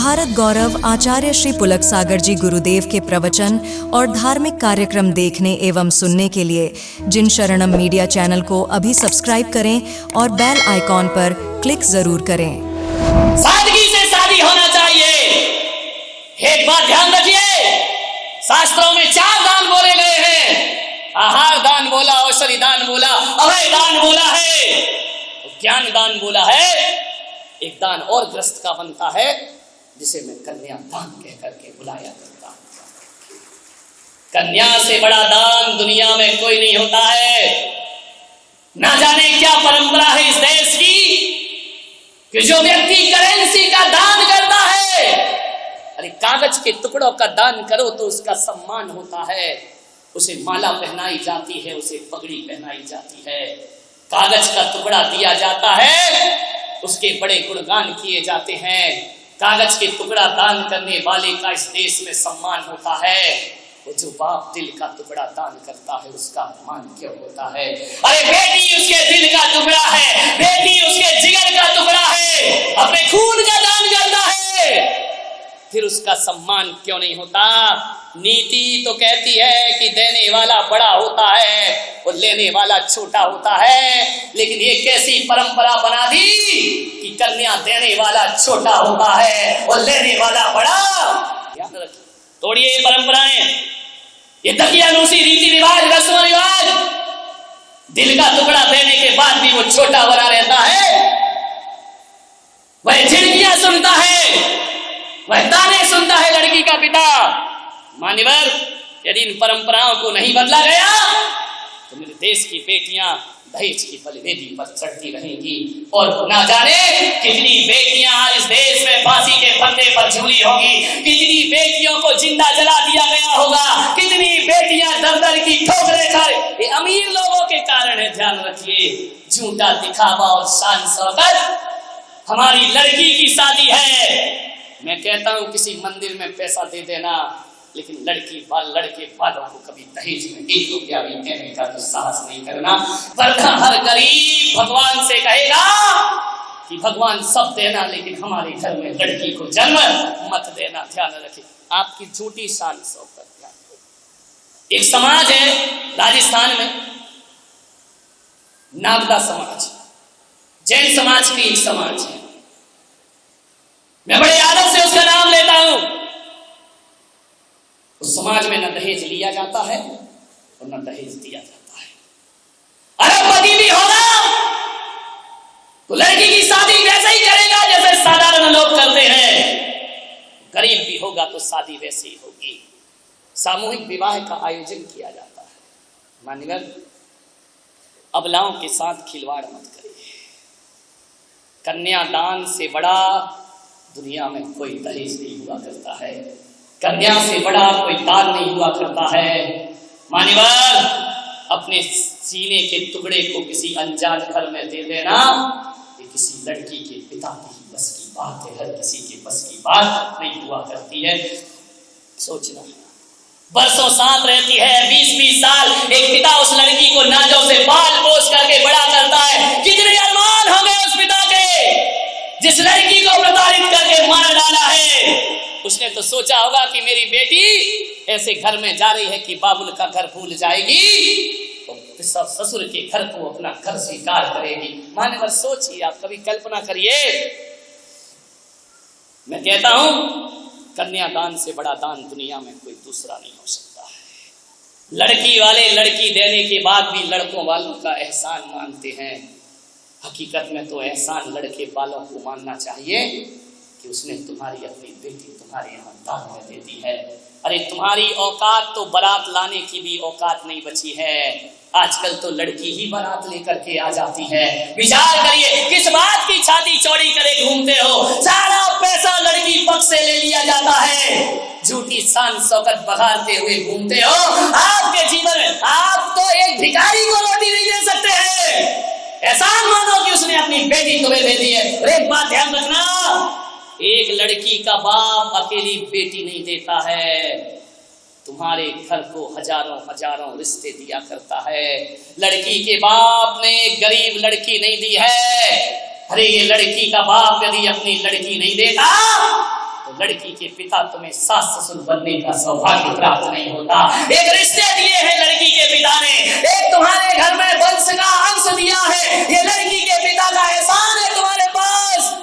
भारत गौरव आचार्य श्री पुलक सागर जी गुरुदेव के प्रवचन और धार्मिक कार्यक्रम देखने एवं सुनने के लिए जिन शरणम मीडिया चैनल को अभी सब्सक्राइब करें और बेल आइकॉन पर क्लिक जरूर करें। सादगी से शादी होना चाहिए। एक बात ध्यान रखिए, शास्त्रों में 4 दान बोले गए हैं। आहार दान बोला, औषधि दान बोला, अभय दान बोला है, ज्ञान दान बोला है। एक दान और ग्रस्त का बनता है जिसे मैं कन्या दान कह करके बुलाया करता हूं। कन्या से बड़ा दान दुनिया में कोई नहीं होता है। ना जाने क्या परंपरा है इस देश की कि जो व्यक्ति करेंसी का दान करता है, अरे कागज के टुकड़ों का दान करो तो उसका सम्मान होता है। उसे माला पहनाई जाती है, उसे पगड़ी पहनाई जाती है। कागज का टुकड़ा दिया जाता है, उसके बड़े गुणगान किए जाते हैं। कागज के टुकड़ा दान करने वाले का इस देश में सम्मान होता है। वो जो बाप दिल का टुकड़ा दान करता है उसका अपमान क्यों होता है? अरे बेटी उसके दिल का टुकड़ा है, बेटी उसके जिगर का टुकड़ा है, अपने खून का दान करता है, फिर उसका सम्मान क्यों नहीं होता? नीति तो कहती है कि देने वाला बड़ा होता है और लेने वाला छोटा होता है, लेकिन ये कैसी परंपरा बना दी कि कन्या देने वाला छोटा होता है और लेने वाला बड़ा। याद रखिए, तोड़िए ये परंपराएं, ये दकियानूसी रीति रिवाज, रस्म रिवाज। दिल का टुकड़ा देने के बाद भी वो छोटा बना रहता है। वह झिड़कियां सुनता है, वह ताने सुनता है लड़की का पिता। मान्यवर, यदि इन परंपराओं को नहीं बदला गया तो मेरे देश की बेटियां दहेज की बलिवेदी पर चढ़ती रहेंगी और ना जाने कितनी बेटियां आज इस देश में फांसी के फंदे पर झूली होगी, कितनी बेटियों को जिंदा जला दिया गया होगा, कितनी बेटियां दर-दर की ठोकरें खा। ये अमीर लोगों के कारण है। ध्यान रखिए, झूठा दिखावा और शान शौकत। हमारी लड़की की शादी है, मैं कहता हूं किसी मंदिर में पैसा दे देना, लेकिन लड़के वालों को कभी दहेज में 1 रुपया भी देने का तो साहस नहीं करना। वरना हर गरीब भगवान से कहेगा कि भगवान सब देना, लेकिन हमारे घर में लड़की को जन्म मत देना। ध्यान रखिए, आपकी झूठी शान शौकत। एक समाज है राजस्थान में, नागदा समाज, जैन समाज की एक समाज है। मैं बड़े आदर से उसका नाम लेता हूं। उस समाज में न दहेज लिया जाता है और न दहेज दिया जाता है। अरबपति भी होगा तो लड़की की शादी वैसे ही करेगा जैसे साधारण लोग करते हैं। गरीब भी होगा तो शादी वैसे ही होगी। सामूहिक विवाह का आयोजन किया जाता है। मान्यवर, अबलाओं के साथ खिलवाड़ मत करिए। कन्यादान से बड़ा दुनिया में कोई दहेज नहीं हुआ करता है। कन्या से बड़ा कोई दान नहीं हुआ करता है। मान्यवर, अपने सीने के टुकड़े को किसी अनजान घर में दे देना ये किसी लड़की के पिता की बस की बात है। हर किसी के बस की बात नहीं हुआ करती है। सोचना, बरसों साथ रहती है, 20-20 साल एक पिता उस लड़की को नाजों से पाल पोस करके बड़ा करता है। कितने अरमान हो गए उस पिता के जिस लड़की को प्रताड़ित करके मार डाला है। उसने तो सोचा होगा कि मेरी बेटी ऐसे घर में जा रही है कि बाबुल का घर भूल जाएगी तो ससुर के घर को अपना घर स्वीकार करेगी। मान्यवर, सोचिए, आप कभी कल्पना करिए। मैं कहता हूं कन्यादान से बड़ा दान दुनिया में कोई दूसरा नहीं हो सकता है। लड़की वाले लड़की देने के बाद भी लड़कों वालों का एहसान मानते हैं। हकीकत में तो एहसान लड़के वालों को मानना चाहिए कि उसने तुम्हारी अपनी बेटी तुम्हारे यहाँ दान में दे दी है। अरे तुम्हारी औकात तो बारात लाने की भी औकात नहीं बची है। आजकल तो लड़की ही बारात लेकर के आ जाती है। विचार करिए, किस बात की छाती चौड़ी करे घूमते हो? सारा पैसा लड़की पक्ष से ले लिया जाता है। झूठी शान शौकत बघारते हुए घूमते हो। आपके जीवन में आप तो एक भिखारी को रोटी नहीं दे सकते हैं। एहसान मानो कि उसने अपनी बेटी तुम्हें दे दी है। और एक बात ध्यान रखना, एक लड़की का बाप अकेली बेटी नहीं देता है। तुम्हारे घर को हजारों रिश्ते दिया करता है। लड़की के बाप ने गरीब लड़की नहीं दी है। अरे ये लड़की का बाप यदि अपनी लड़की नहीं देता तो लड़की के पिता तुम्हें सास ससुर बनने का सौभाग्य प्राप्त नहीं होता। एक रिश्ते दिए हैं लड़की के पिता ने, एक तुम्हारे घर में वंश का अंश दिया है, ये लड़की के पिता का एहसान है तुम्हारे पास।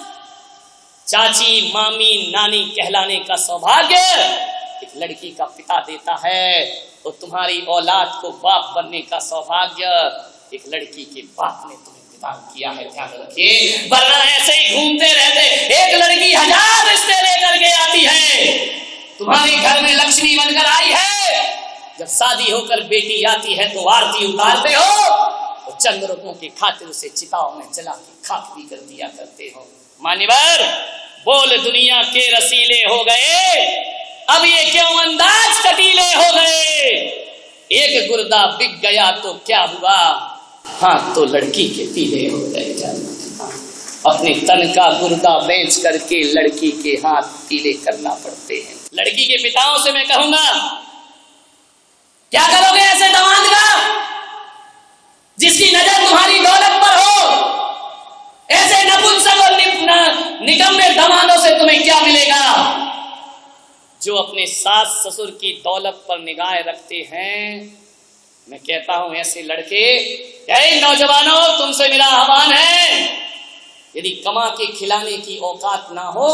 चाची मामी नानी कहलाने का सौभाग्य एक लड़की का पिता देता है, तो तुम्हारी औलाद को बाप बनने का सौभाग्य एक लड़की के बाप ने तुम्हें प्रदान किया है। ध्यान रखिए, वरना ऐसे ही घूमते रहते, एक लड़की 1000 रिश्ते लेकर के आती है, तुम्हारे घर में लक्ष्मी बनकर आई है, जब शादी होकर बेटी आती है तो आरती उतारते हो, तो चंद रुपयों की खातिर उसे चिताओं में जला के खाक भी कर दिया करते हो। मान्यवर, बोल दुनिया के रसीले हो गए, अब ये क्यों अंदाज कटीले हो गए। एक गुर्दा बिक गया तो क्या हुआ, हाँ तो लड़की के पीले हो गए। अपने तन का गुर्दा बेच करके लड़की के हाथ पीले करना पड़ते हैं। लड़की के पिताओं से मैं कहूंगा, क्या करोगे ऐसे दामाद का जिसकी नजर तुम्हारी दौलत पर हो। ऐसे नपुंसक और निकम्मे दामादों से तुम्हें क्या मिलेगा। जो अपने सास ससुर की दौलत पर निगाह रखते हैं, मैं कहता हूं ऐसे लड़के, नौजवानों तुमसे मेरा आह्वान है, यदि कमा के खिलाने की औकात ना हो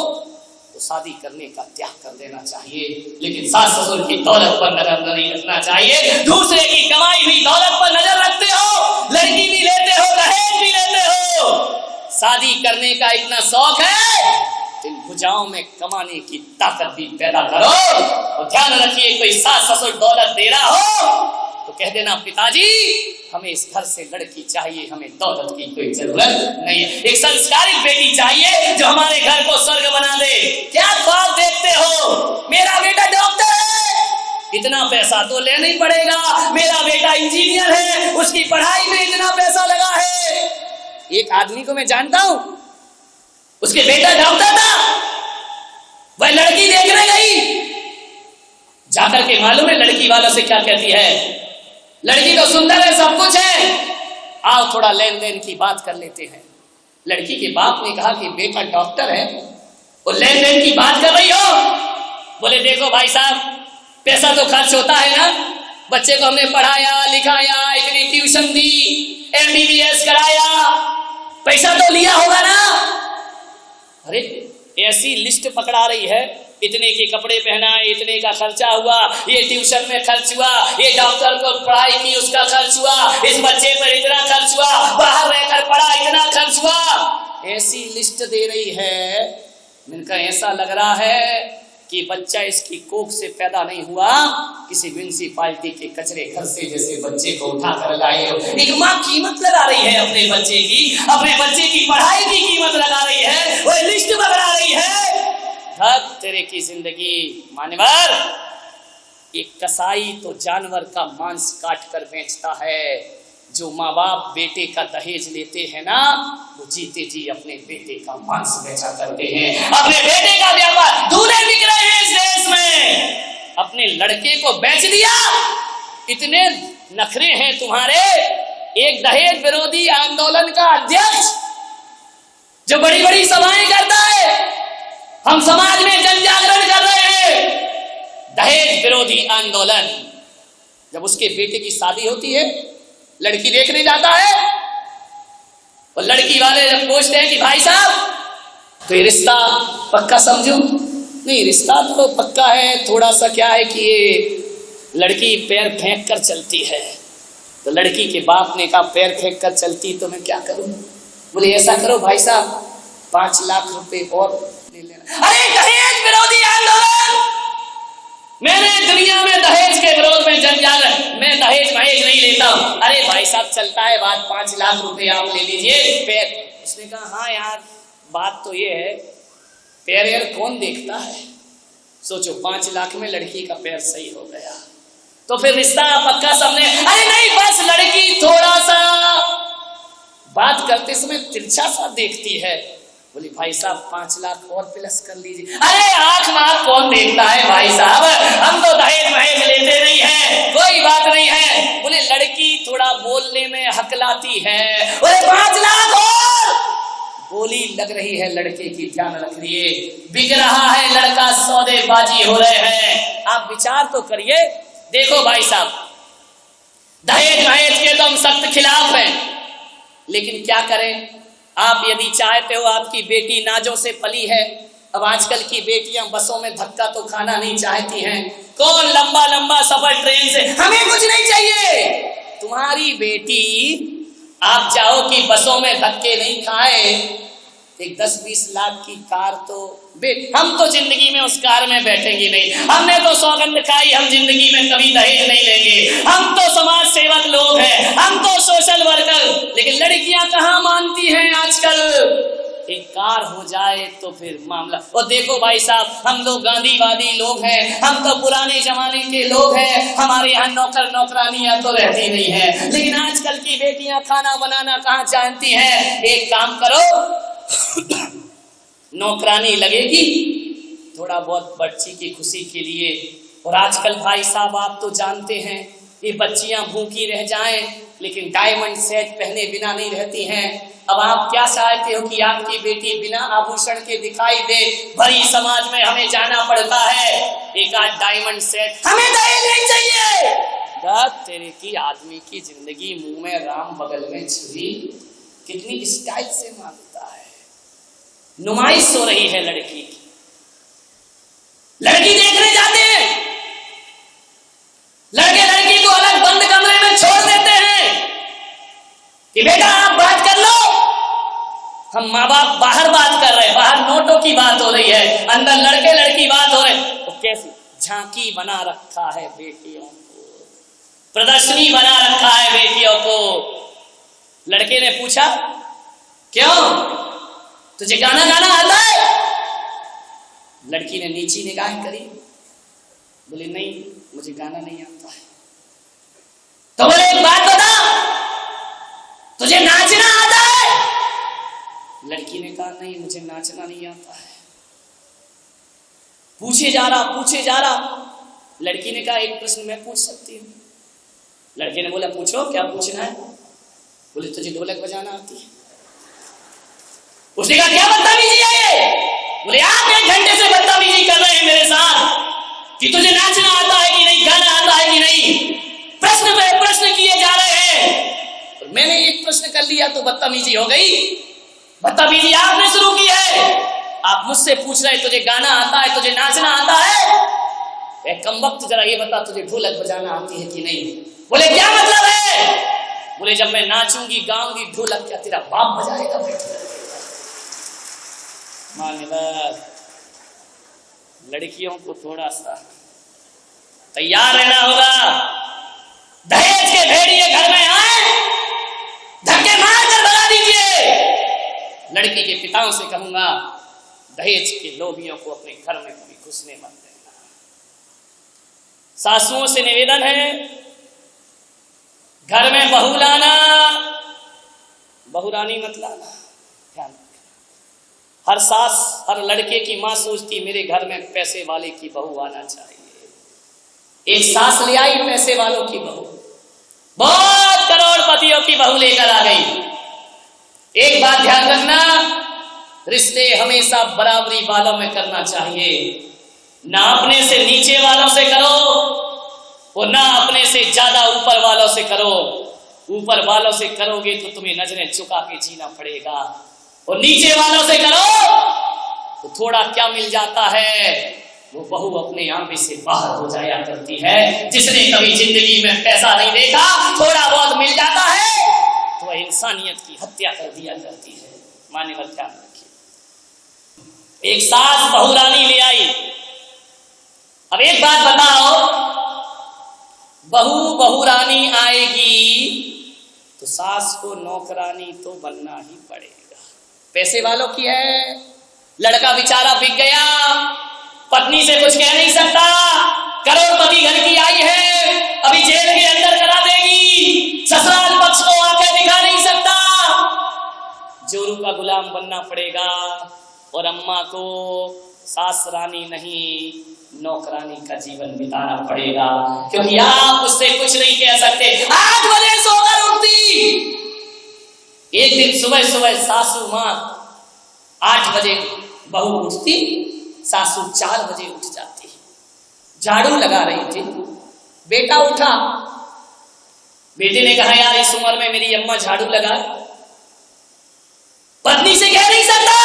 तो शादी करने का त्याग कर देना चाहिए, लेकिन सास ससुर की दौलत पर नजर नहीं रखना चाहिए। दूसरे की कमाई हुई दौलत पर नजर रखते हो, लड़की भी लेते हो, दहेज भी लेते हो, शादी करने का इतना शौक है, इन भुजाओं में कमाने की ताकत भी पैदा करो। और ध्यान रखिए, कोई सास ससुर दौलत दे रहा हो तो कह देना, पिताजी हमें इस घर से लड़की चाहिए, हमें दौलत की कोई जरूरत नहीं है। एक संस्कारित बेटी चाहिए जो हमारे घर को स्वर्ग बना दे। क्या ख्वाब देखते हो, मेरा बेटा डॉक्टर है, इतना पैसा तो लेना ही पड़ेगा, मेरा बेटा इंजीनियर है, उसकी पढ़ाई में इतना पैसा लगा है। एक आदमी को मैं जानता हूं, उसके बेटा डॉक्टर था, वह लड़की देखने गई, जाकर के मालूम है लड़की वालों से क्या कहती है, लड़की तो सुंदर है, सब कुछ है, आओ थोड़ा लेन देन की बात कर लेते हैं। लड़की के बाप ने कहा कि बेटा डॉक्टर है और लेन देन की बात कर रही हो। बोले देखो भाई साहब, पैसा तो खर्च होता है ना, बच्चे को हमने पढ़ाया लिखाया, इतनी ट्यूशन दी, MBBS कराया, पैसा तो लिया होगा ना। अरे ऐसी लिस्ट पकड़ा रही है, इतने के कपड़े पहनाए, इतने का खर्चा हुआ, ये ट्यूशन में खर्च हुआ, ये डॉक्टर को पढ़ाई की उसका खर्च हुआ, इस बच्चे पर इतना खर्च हुआ, बाहर रहकर पढ़ा इतना खर्च हुआ, ऐसी लिस्ट दे रही है। इनका ऐसा लग रहा है कि बच्चा इसकी कोख से पैदा नहीं हुआ, किसी म्युनिसिपालिटी के कचरे घर से जैसे बच्चे को उठा कर लाए। एक माँ कीमत लगा रही है अपने बच्चे की, अपने बच्चे की पढ़ाई की कीमत लगा रही है, वो लिस्ट बना रही है। तेरे की जिंदगी। मान्यवर, एक कसाई तो जानवर का मांस काट कर बेचता है, जो माँ बाप बेटे का दहेज लेते हैं ना, वो जीते जी अपने बेटे का मांस बेचा करते हैं, अपने बेटे का व्यापार दूल्हे बिक रहे हैं इस देश में। अपने लड़के को बेच दिया, इतने नखरे हैं तुम्हारे। एक दहेज विरोधी आंदोलन का अध्यक्ष जो बड़ी बड़ी सभाएं करता है, हम समाज में जन जागरण कर रहे हैं, दहेज विरोधी आंदोलन, जब उसके बेटे की शादी होती है, लड़की देखने जाता है, और लड़की वाले जब पूछते हैं कि भाई साहब तो ये रिश्ता पक्का समझूं? नहीं, रिश्ता तो पक्का है, थोड़ा सा क्या है कि ये लड़की पैर फेंक कर चलती है। तो लड़की के बाप ने कहा पैर फेंक कर चलती तो मैं क्या करूं? बोले ऐसा करो भाई साहब, 5 लाख रुपए और ले लेना। अरे दहेज विरोधी आंदोलन, मैंने दुनिया में दहेज के विरोध में जन जागरण, मैं दहेज महेज नहीं लेता हूं। अरे भाई साहब चलता है बात, 5 लाख रुपए आप ले लीजिए पैर। उसने कहा हाँ यार, बात तो ये है, पैर यार कौन देखता है, सोचो 5 लाख में लड़की का पैर सही हो गया तो फिर रिश्ता पक्का समझे। अरे नहीं, बस लड़की थोड़ा सा बात करते समय तिरछा सा देखती है। बोली भाई साहब 5 लाख और प्लस कर लीजिए। अरे 8 लाख कौन देखता है भाई साहब, हम तो दहेज महेज लेते नहीं है, कोई बात नहीं है। बोले लड़की थोड़ा बोलने में हकलाती है। बोले 5 लाख और बोली लग रही है लड़के की, ध्यान रखिए, बिक रहा है लड़का, सौदेबाजी हो रहे हैं। आप विचार तो करिए। देखो भाई साहब, दहेज वहेज के तो हम सख्त खिलाफ हैं, लेकिन क्या करें, आप यदि चाहते हो, आपकी बेटी नाजों से पली है। अब आजकल की बेटियां बसों में धक्का तो खाना नहीं चाहती हैं। कौन लंबा लंबा सफर ट्रेन से, हमें कुछ नहीं चाहिए। तुम्हारी बेटी, आप चाहो कि बसों में धक्के नहीं खाए, एक 10-20 लाख की कार तो हम तो जिंदगी में उस कार में बैठेंगे नहीं। हमने तो सौगंध खाई, हम जिंदगी में कभी दहेज नहीं लेंगे। हम तो समाज सेवक लोग हैं, हम तो सोशल वर्कर। लेकिन लड़कियां कहाँ मानती हैं आजकल। एक कार हो जाए तो फिर मामला। और देखो भाई साहब, हम लोग गांधीवादी लोग हैं, हम तो पुराने जमाने के लोग हैं। हमारे यहाँ नौकर नौकरानियां तो रहती नहीं है, लेकिन आजकल की बेटियां खाना बनाना कहाँ जानती हैं। एक काम करो, नौकरानी लगेगी थोड़ा बहुत बच्ची की खुशी के लिए। और आजकल भाई साहब आप तो जानते हैं, ये बच्चियां भूखी रह जाएं लेकिन डायमंड सेट पहने बिना नहीं रहती हैं। अब आप क्या चाहते हो कि आपकी बेटी बिना आभूषण के दिखाई दे। भरी समाज में हमें जाना पड़ता है, एक आध डायमंड सेट, हमें दहेज नहीं चाहिए। तेरे की आदमी की जिंदगी, मुंह में राम बगल में छुरी, कितनी स्टाइल से मांगता है। नुमाइश हो रही है लड़की की। लड़की देखने जाते हैं, लड़के लड़की को अलग बंद कमरे में छोड़ देते हैं कि बेटा आप बात कर लो। हम माँ बाप बाहर बात कर रहे हैं, बाहर नोटों की बात हो रही है, अंदर लड़के लड़की बात हो रहे हैं। तो कैसी झांकी बना रखा है बेटियों को, प्रदर्शनी बना रखा है बेटियों को। लड़के ने पूछा, क्यों तुझे गाना गाना आता है? लड़की ने नीची निगाह करी, बोले नहीं मुझे गाना नहीं आता है। तो बोले एक बात बता, तुझे नाचना आता है? लड़की ने कहा नहीं मुझे नाचना नहीं आता है। पूछे जा रहा। लड़की ने कहा एक प्रश्न मैं पूछ सकती हूँ? लड़के ने बोला पूछो, क्या पूछना है? बोले तुझे ढोलक बजाना आती है? उसने कहा क्या बदतमीजी है ये? बोले आप 1 घंटे से बदतमीजी कर रहे हैं मेरे साथ कि तुझे नाचना आता है कि नहीं, गाना आता है कि नहीं। प्रश्न पे प्रश्न किए जा रहे हैं, और मैंने एक प्रश्न कर लिया तो बदतमीजी हो गई। बदतमीजी आपने शुरू की है। आप मुझसे पूछ रहे तुझे गाना आता है, तुझे नाचना आता है? एक कमबख्त जरा ये बता तुझे ढोलक बजाना आती है कि नहीं? बोले क्या मतलब है? बोले जब मैं नाचूंगी गाऊंगी ढोलक क्या तेरा बाप बजाएगा? लड़कियों को थोड़ा सा तैयार रहना होगा। दहेज के भेड़िए घर में आए, धक्के मार कर भगा दीजिए। लड़की के पिताओं से कहूंगा, दहेज के लोभियों को अपने घर में कभी घुसने मत देना। सासुओं से निवेदन है, घर में बहू लाना, बहुरानी मत लाना। ध्यान, हर सास, हर लड़के की मां सोचती मेरे घर में पैसे वाले की बहू आना चाहिए। एक सास ले आई पैसे वालों की बहू, बहुत करोड़पतियों की बहू लेकर आ गई। एक बात ध्यान रखना, रिश्ते हमेशा बराबरी वालों में करना चाहिए। ना अपने से नीचे वालों से करो और ना अपने से ज्यादा ऊपर वालों से करो। ऊपर वालों से करोगे तो तुम्हें नजरें झुका के जीना पड़ेगा, और नीचे वालों से करो तो थोड़ा क्या मिल जाता है, वो बहू अपने आंखें से बाहर हो जाया करती है। जिसने कभी जिंदगी में पैसा नहीं देखा, थोड़ा बहुत मिल जाता है तो वह इंसानियत की हत्या कर दिया करती है। माने पर ध्यान रखिए। एक सास बहुरानी ले आई। अब एक बात बताओ, बहू बहुरानी आएगी तो सास को नौकरानी तो बनना ही पड़ेगा। पैसे वालों की है, लड़का बेचारा बिक गया, पत्नी से कुछ कह नहीं सकता, करोड़पति घर की आई है, अभी जेल के अंदर करा देगी, ससुराल पक्ष को आंखें दिखा नहीं सकता, जोरू का गुलाम बनना पड़ेगा। और अम्मा को सास रानी नहीं नौकरानी का जीवन बिताना पड़ेगा, क्योंकि आप उससे कुछ नहीं कह सकते। 8 बजे सोकर उठती। एक दिन सुबह सुबह सासू माँ 8 बजे बहू उठती, सासू 4 बजे उठ जाती। झाड़ू लगा रही थी, बेटा उठा। बेटे ने कहा यार इस उम्र में मेरी अम्मा झाड़ू लगा। पत्नी से कह नहीं सकता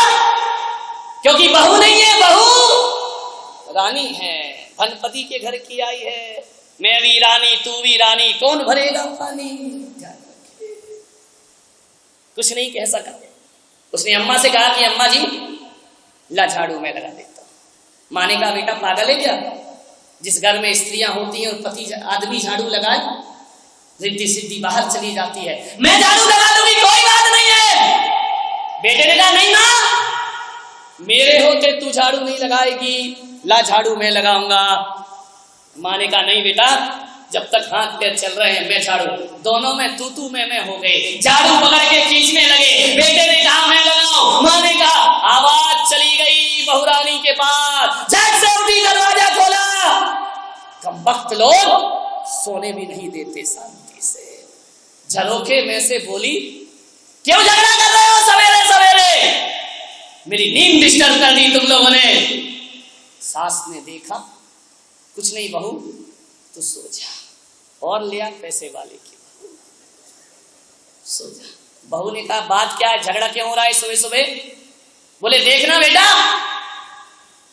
क्योंकि बहू नहीं है, बहू रानी है, धनपति के घर की आई है। मैं भी रानी तू भी रानी, कौन भरेगा पानी। कुछ नहीं कह सका। उसने अम्मा से कहा कि अम्मा जी ला झाड़ू मैं लगा देता हूं। माँ ने कहा बेटा पागल है क्या, जिस घर में स्त्रियां होती हैं और पति आदमी झाड़ू लगाए, रिद्धि सिद्धि बाहर चली जाती है। मैं झाड़ू लगा लूंगी, कोई बात नहीं है। बेटे ने कहा नहीं मां, मेरे होते तू झाड़ू नहीं लगाएगी, ला झाड़ू मैं लगाऊंगा। माँ ने कहा नहीं बेटा, जब तक हाथ पैर चल रहे हैं मैं झाड़ू। दोनों में तू मैं हो गए, झाड़ू पकड़ के खींचने लगे। बेटे ने कहा मैं लगाऊं, माँ ने कहा, आवाज चली गई बहुरानी के पास। झट से उठी, दरवाजा खोला। कमबख्त लोग सोने भी नहीं देते शांति से। झरोखे में से बोली क्यों झगड़ा कर रहे हो सवेरे सवेरे, मेरी नींद डिस्टर्ब कर दी तुम लोगों ने। सास ने देखा, कुछ नहीं बहू तू सो जा, और लिया पैसे वाले की, सो जा। बहू ने कहा बात क्या है, झगड़ा क्यों हो रहा है सुबह सुबह। बोले देखना बेटा,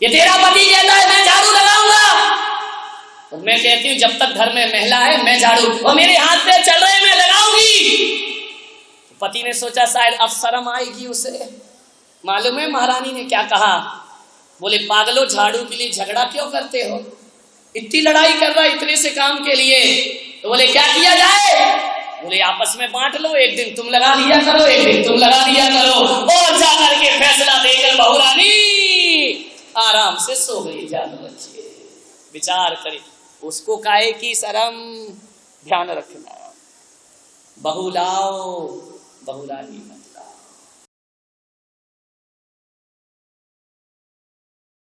ये तेरा पति कहता है मैं झाड़ू लगाऊंगा, और मैं कहती हूं जब तक घर में महिला है मैं झाड़ू, और मेरे हाथ पे चल रहे मैं लगाऊंगी। तो पति ने सोचा शायद अब शर्म आएगी उसे। मालूम है महारानी ने क्या कहा, बोले पागलो झाड़ू के लिए झगड़ा क्यों करते हो, इतनी लड़ाई कर रहा इतने से काम के लिए। तो बोले क्या किया जाए, बोले आपस में बांट लो, एक दिन तुम लगा दिया करो, एक दिन तुम लगा दिया करो। और जाकर के फैसला देकर बहुरानी आराम से सो गई। जान बच्चे विचार करे, उसको काहे की शर्म, ध्यान रखना। बहू लाओ बहुरानी